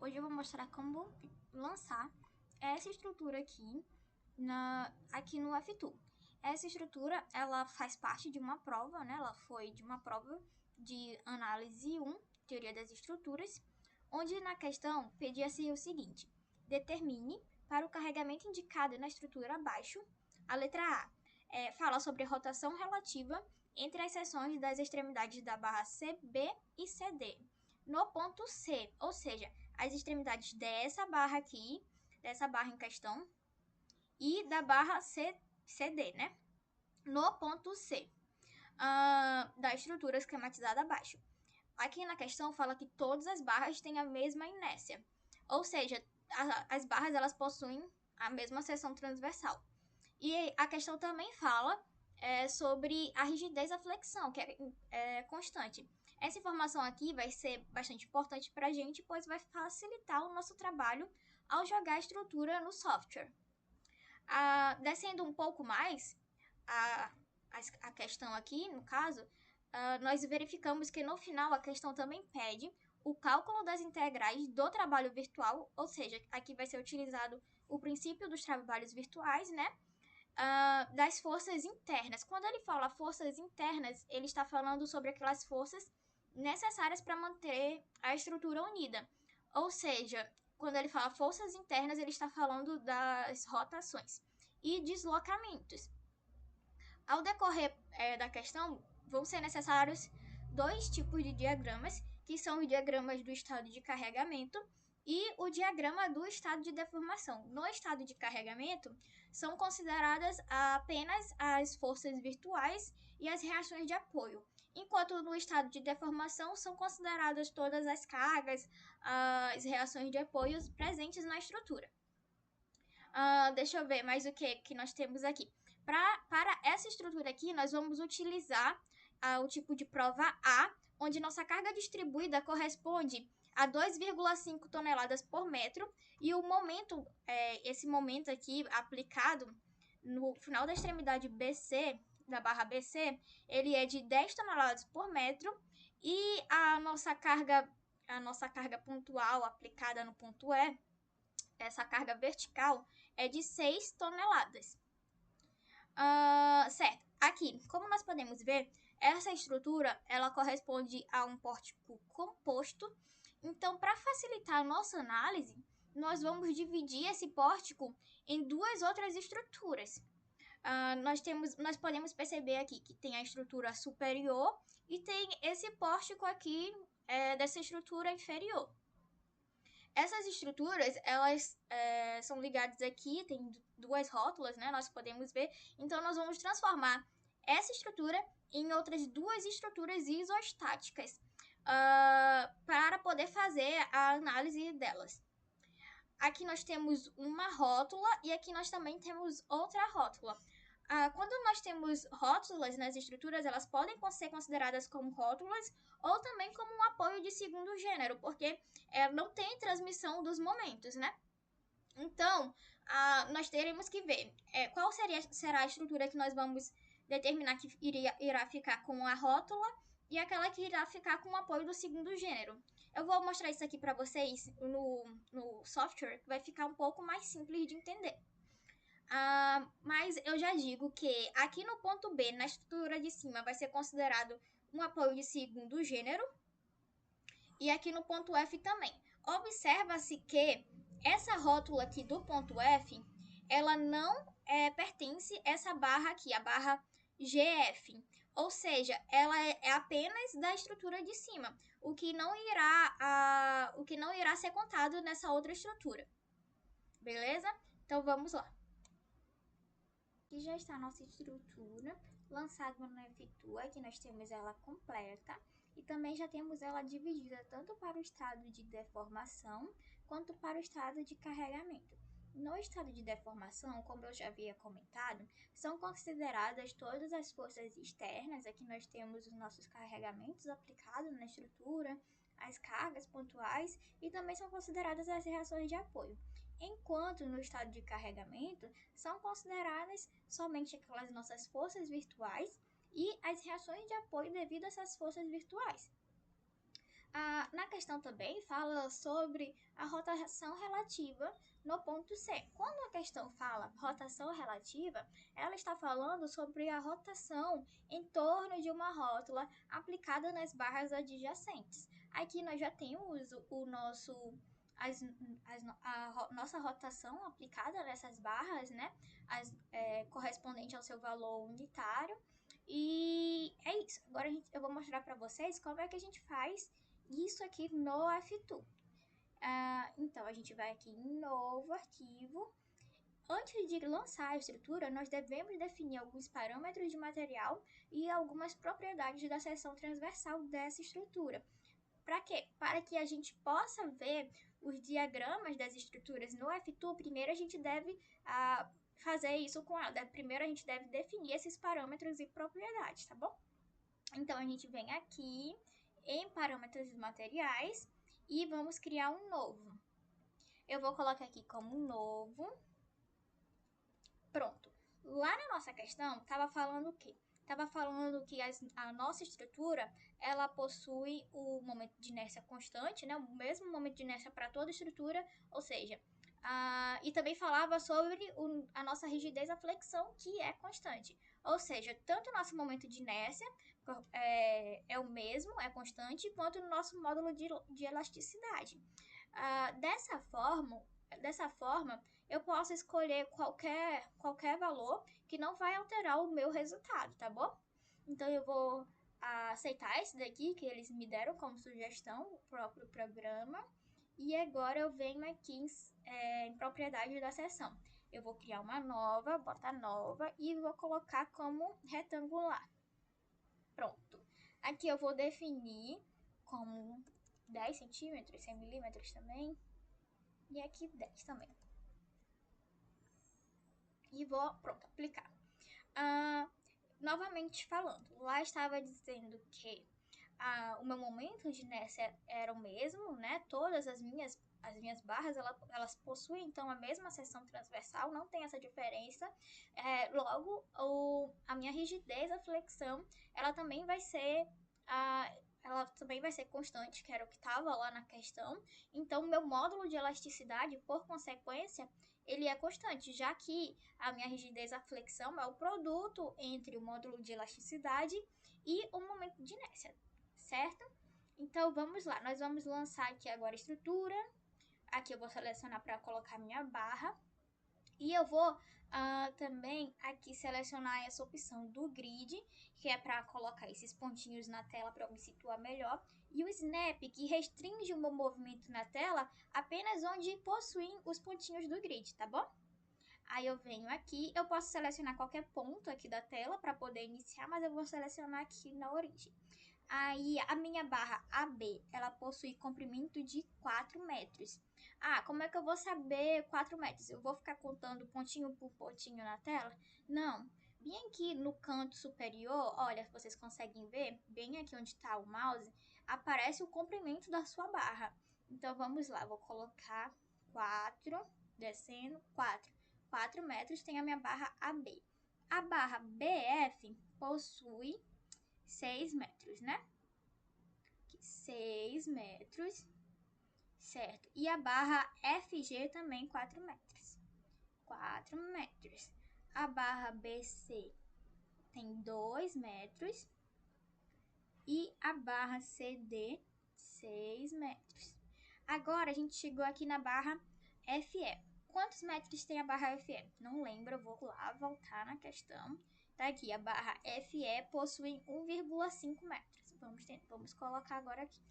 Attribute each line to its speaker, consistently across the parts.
Speaker 1: Hoje eu vou mostrar como lançar essa estrutura aqui, aqui no F2. Essa estrutura, ela faz parte de uma prova, né? Ela foi de uma prova de análise 1, teoria das estruturas, onde na questão pedia-se o seguinte: determine para o carregamento indicado na estrutura abaixo, a letra A fala sobre rotação relativa entre as seções das extremidades da barra CB e CD. No ponto C, ou seja, as extremidades dessa barra aqui, dessa barra em questão, e da barra CD, né? No ponto C da estrutura esquematizada abaixo. Aqui na questão fala que todas as barras têm a mesma inércia, ou seja, as barras elas possuem a mesma seção transversal. E a questão também fala sobre a rigidez da flexão, que é constante. Essa informação aqui vai ser bastante importante para a gente, pois vai facilitar o nosso trabalho ao jogar a estrutura no software. Descendo um pouco mais, a questão aqui, no caso, nós verificamos que no final a questão também pede o cálculo das integrais do trabalho virtual, ou seja, aqui vai ser utilizado o princípio dos trabalhos virtuais, né? Das forças internas. Quando ele fala forças internas, ele está falando sobre aquelas forças necessárias para manter a estrutura unida. Ou seja, quando ele fala forças internas, ele está falando das rotações e deslocamentos. Ao decorrer da questão, vão ser necessários dois tipos de diagramas, que são os diagramas do estado de carregamento e o diagrama do estado de deformação. No estado de carregamento, são consideradas apenas as forças virtuais e as reações de apoio, enquanto no estado de deformação são consideradas todas as cargas, as reações de apoio presentes na estrutura. Deixa eu ver mais o que nós temos aqui. Para essa estrutura aqui, nós vamos utilizar o tipo de prova A, onde nossa carga distribuída corresponde a 2,5 toneladas por metro, e o momento, esse momento aqui aplicado no final da extremidade BC, da barra BC, ele é de 10 toneladas por metro, e a nossa carga pontual aplicada no ponto E, essa carga vertical, é de 6 toneladas. Certo, aqui, como nós podemos ver, essa estrutura ela corresponde a um pórtico composto. Então, para facilitar a nossa análise, nós vamos dividir esse pórtico em duas outras estruturas. Nós podemos perceber aqui que tem a estrutura superior e tem esse pórtico aqui dessa estrutura inferior. Essas estruturas, elas são ligadas aqui, tem duas rótulas, né? Nós podemos ver. Então, nós vamos transformar essa estrutura em outras duas estruturas isostáticas para poder fazer a análise delas. Aqui nós temos uma rótula e aqui nós também temos outra rótula. Quando nós temos rótulas nas estruturas, elas podem ser consideradas como rótulas ou também como um apoio de segundo gênero, porque não tem transmissão dos momentos, né? Então, nós teremos que ver qual será a estrutura que nós vamos determinar que irá ficar com a rótula e aquela que irá ficar com o apoio do segundo gênero. Eu vou mostrar isso aqui para vocês no software, que vai ficar um pouco mais simples de entender. Mas eu já digo que aqui no ponto B, na estrutura de cima, vai ser considerado um apoio de segundo gênero. E aqui no ponto F também. Observa-se que essa rótula aqui do ponto F, ela não pertence a essa barra aqui, a barra GF. Ou seja, ela é apenas da estrutura de cima, o que não irá ser contado nessa outra estrutura. Beleza? Então vamos lá. Aqui já está a nossa estrutura lançada no F2, aqui nós temos ela completa e também já temos ela dividida tanto para o estado de deformação quanto para o estado de carregamento. No estado de deformação, como eu já havia comentado, são consideradas todas as forças externas. Aqui nós temos os nossos carregamentos aplicados na estrutura, as cargas pontuais e também são consideradas as reações de apoio. Enquanto no estado de carregamento são consideradas somente aquelas nossas forças virtuais e as reações de apoio devido a essas forças virtuais. Na questão também fala sobre a rotação relativa no ponto C. Quando a questão fala rotação relativa, ela está falando sobre a rotação em torno de uma rótula aplicada nas barras adjacentes. Aqui nós já temos o nosso nossa rotação aplicada nessas barras, né? Correspondente ao seu valor unitário. E é isso. Agora eu vou mostrar para vocês como é que a gente faz isso aqui no F2. Então, a gente vai aqui em novo arquivo. Antes de lançar a estrutura, nós devemos definir alguns parâmetros de material e algumas propriedades da seção transversal dessa estrutura. Para quê? Para que a gente possa ver os diagramas das estruturas no F2, primeiro a gente deve fazer isso com ela. Primeiro a gente deve definir esses parâmetros e propriedades, tá bom? Então, a gente vem aqui em parâmetros de materiais e vamos criar um novo. Eu vou colocar aqui como novo. Pronto. Lá na nossa questão, estava falando o quê? Estava falando que a nossa estrutura, ela possui o momento de inércia constante, né? O mesmo momento de inércia para toda estrutura, ou seja, e também falava sobre a nossa rigidez à flexão, que é constante. Ou seja, tanto o nosso momento de inércia é o mesmo, é constante, quanto o nosso módulo de elasticidade. Dessa forma, eu posso escolher qualquer valor que não vai alterar o meu resultado, tá bom? Então, eu vou aceitar esse daqui que eles me deram como sugestão, o próprio programa. E agora eu venho aqui em propriedade da seção. Eu vou criar uma nova, botar nova e vou colocar como retangular. Pronto. Aqui eu vou definir como 10 centímetros, 100 milímetros também. E aqui 10 também. E vou, pronto, aplicar. Novamente falando, lá estava dizendo que o meu momento de inércia era o mesmo, né? Todas as minhas barras, elas possuem, então, a mesma seção transversal, não tem essa diferença. Logo, a minha rigidez, a flexão, ela também vai ser constante, que era o que estava lá na questão. Então, o meu módulo de elasticidade, por consequência, ele é constante, já que a minha rigidez, a flexão, é o produto entre o módulo de elasticidade e o momento de inércia, certo? Então, vamos lá. Nós vamos lançar aqui agora a estrutura. Aqui eu vou selecionar para colocar minha barra. E eu vou também aqui selecionar essa opção do grid, que é para colocar esses pontinhos na tela para eu me situar melhor. E o snap, que restringe o meu movimento na tela apenas onde possuem os pontinhos do grid, tá bom? Aí eu venho aqui, eu posso selecionar qualquer ponto aqui da tela para poder iniciar, mas eu vou selecionar aqui na origem. Aí a minha barra AB, ela possui comprimento de 4 metros. Como é que eu vou saber 4 metros? Eu vou ficar contando pontinho por pontinho na tela? Não. Bem aqui no canto superior, olha, vocês conseguem ver, bem aqui onde está o mouse, aparece o comprimento da sua barra. Então vamos lá, vou colocar 4, descendo, 4. 4 metros tem a minha barra AB. A barra BF possui 6 metros, né? 6 metros, certo. E a barra FG também 4 metros. 4 metros. A barra BC tem 2 metros. E a barra CD, 6 metros. Agora a gente chegou aqui na barra FE. Quantos metros tem a barra FE? Não lembro, eu vou lá voltar na questão. Tá aqui, a barra FE possui 1,5 metros. Vamos colocar agora aqui.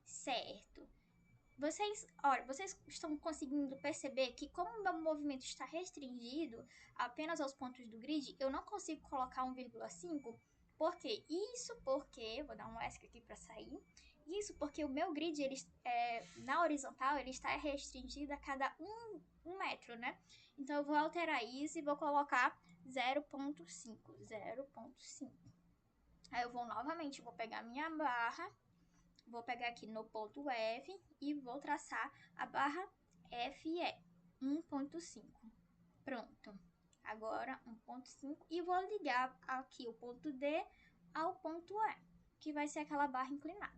Speaker 1: Certo. Vocês estão conseguindo perceber que como o meu movimento está restringido apenas aos pontos do grid, eu não consigo colocar 1,5? Por quê? Vou dar um ESC aqui para sair. Isso porque o meu grid, na horizontal, ele está restringido a cada um metro, né? Então, eu vou alterar isso e vou colocar 0,5. 0,5. Aí, eu vou novamente, vou pegar minha barra, vou pegar aqui no ponto F e vou traçar a barra FE, 1,5. Pronto. Agora 1,5 e vou ligar aqui o ponto D ao ponto E, que vai ser aquela barra inclinada.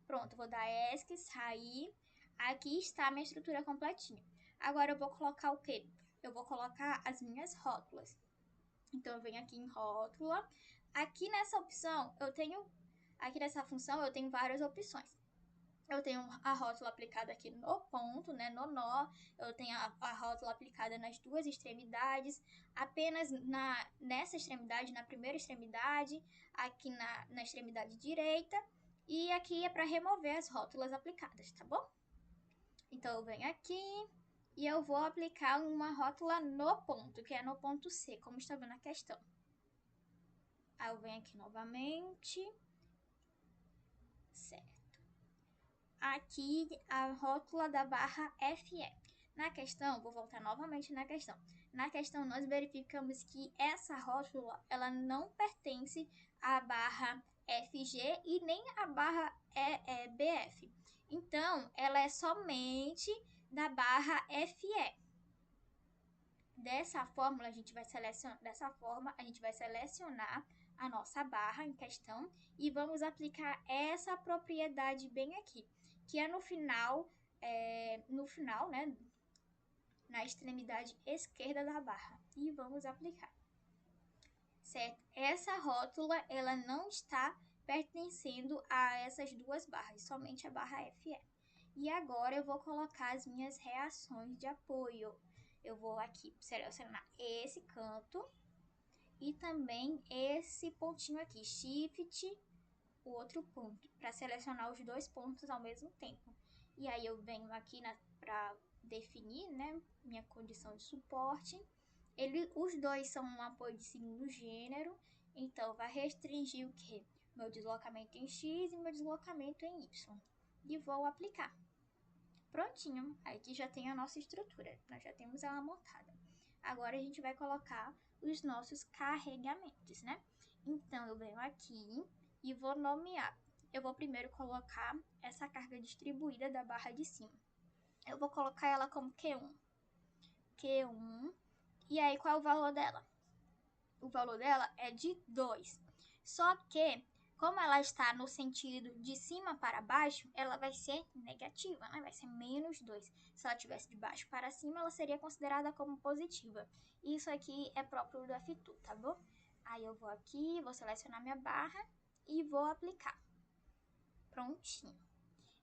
Speaker 1: Pronto, vou dar ESC, sair. Aqui está a minha estrutura completinha. Agora eu vou colocar o quê? Eu vou colocar as minhas rótulas. Então, eu venho aqui em rótula. Aqui nessa opção, aqui nessa função, eu tenho várias opções. Eu tenho a rótula aplicada aqui no ponto, né, no nó. Eu tenho a rótula aplicada nas duas extremidades, apenas nessa extremidade, na primeira extremidade, aqui na extremidade direita. E aqui é para remover as rótulas aplicadas, tá bom? Então, eu venho aqui e eu vou aplicar uma rótula no ponto, que é no ponto C, como está vendo na questão. Aí eu venho aqui novamente. Certo. Aqui a rótula da barra FE. Na questão, vou voltar novamente na questão. Na questão, nós verificamos que essa rótula, ela não pertence à barra FG e nem à barra BF. Então, ela é somente da barra FE. Dessa forma, a gente vai selecionar a nossa barra em questão e vamos aplicar essa propriedade bem aqui, que é no final, né, na extremidade esquerda da barra. E vamos aplicar. Certo? Essa rótula, ela não está pertencendo a essas duas barras, somente a barra FE. E agora eu vou colocar as minhas reações de apoio. Eu vou aqui selecionar esse canto e também esse pontinho aqui, Shift, o outro ponto, para selecionar os dois pontos ao mesmo tempo. E aí eu venho aqui para definir, né, minha condição de suporte. Os dois são um apoio de segundo gênero, então vai restringir o quê? Meu deslocamento em X e meu deslocamento em Y. E vou aplicar. Prontinho, aqui já tem a nossa estrutura, nós já temos ela montada. Agora a gente vai colocar os nossos carregamentos, né? Então, eu venho aqui e vou nomear. Eu vou primeiro colocar essa carga distribuída da barra de cima. Eu vou colocar ela como Q1. Q1. E aí, qual é o valor dela? O valor dela é de 2. Só que, como ela está no sentido de cima para baixo, ela vai ser negativa, né? Vai ser menos 2. Se ela estivesse de baixo para cima, ela seria considerada como positiva. Isso aqui é próprio do FTU, tá bom? Aí eu vou aqui, vou selecionar minha barra e vou aplicar. Prontinho.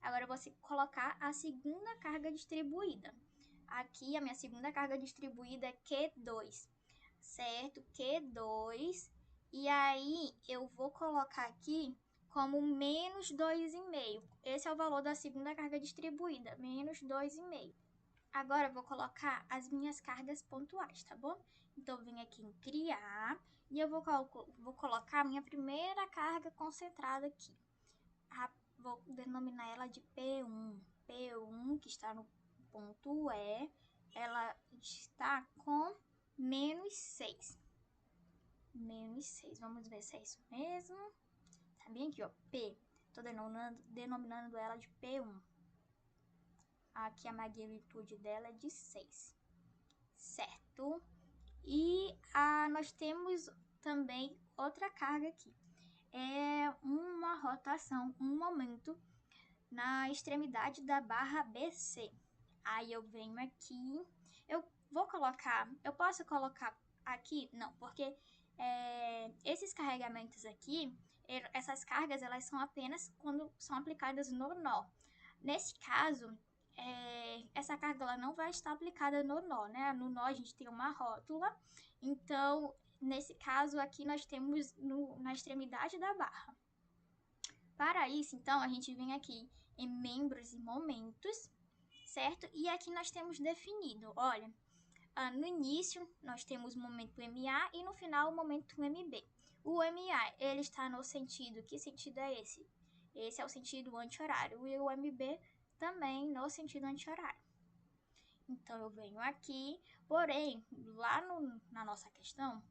Speaker 1: Agora eu vou colocar a segunda carga distribuída. Aqui a minha segunda carga distribuída é Q2, certo? Q2. E aí eu vou colocar aqui como menos 2,5. Esse é o valor da segunda carga distribuída, menos 2,5. Agora eu vou colocar as minhas cargas pontuais, tá bom? Então, eu venho aqui em criar e eu vou colocar a minha primeira carga concentrada aqui. Vou denominar ela de P1. P1, que está no ponto E, ela está com menos 6. Menos 6. Vamos ver se é isso mesmo. Tá bem aqui, ó. P. Estou denominando ela de P1. Aqui a magnitude dela é de 6. Certo? E nós temos também outra carga aqui. É uma rotação, um momento na extremidade da barra BC. Aí eu venho aqui, eu posso colocar aqui? Não, porque esses carregamentos aqui, essas cargas, elas são apenas quando são aplicadas no nó. Nesse caso, essa carga ela não vai estar aplicada no nó, né? No nó a gente tem uma rótula, então, nesse caso aqui nós temos na extremidade da barra. Para isso, então, a gente vem aqui em membros e momentos, certo? E aqui nós temos definido, olha, no início nós temos o momento MA e no final o momento MB. O MA, ele está no sentido, que sentido é esse? Esse é o sentido anti-horário e o MB também no sentido anti-horário. Então, eu venho aqui, porém, lá na nossa questão,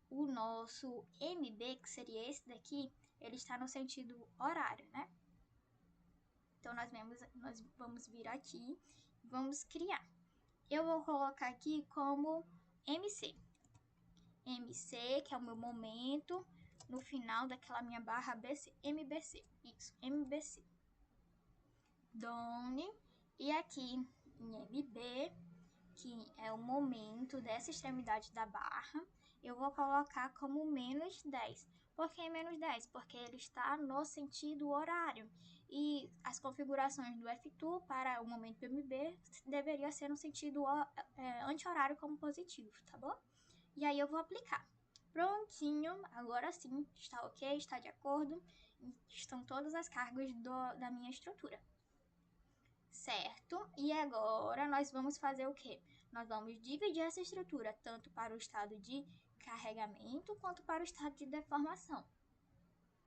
Speaker 1: o nosso MB, que seria esse daqui, ele está no sentido horário, né? Então, nós vamos vir aqui, vamos criar. Eu vou colocar aqui como MC. MC, que é o meu momento, no final daquela minha barra BC. MBC, isso, MBC. done, e aqui em MB, que é o momento dessa extremidade da barra, eu vou colocar como menos 10. Por que menos 10? Porque ele está no sentido horário. E as configurações do F2 para o momento MB deveria ser no sentido anti-horário como positivo, tá bom? E aí eu vou aplicar. Prontinho, agora sim, está ok, está de acordo. Estão todas as cargas da minha estrutura. Certo? E agora nós vamos fazer o quê? Nós vamos dividir essa estrutura tanto para o estado de carregamento quanto para o estado de deformação.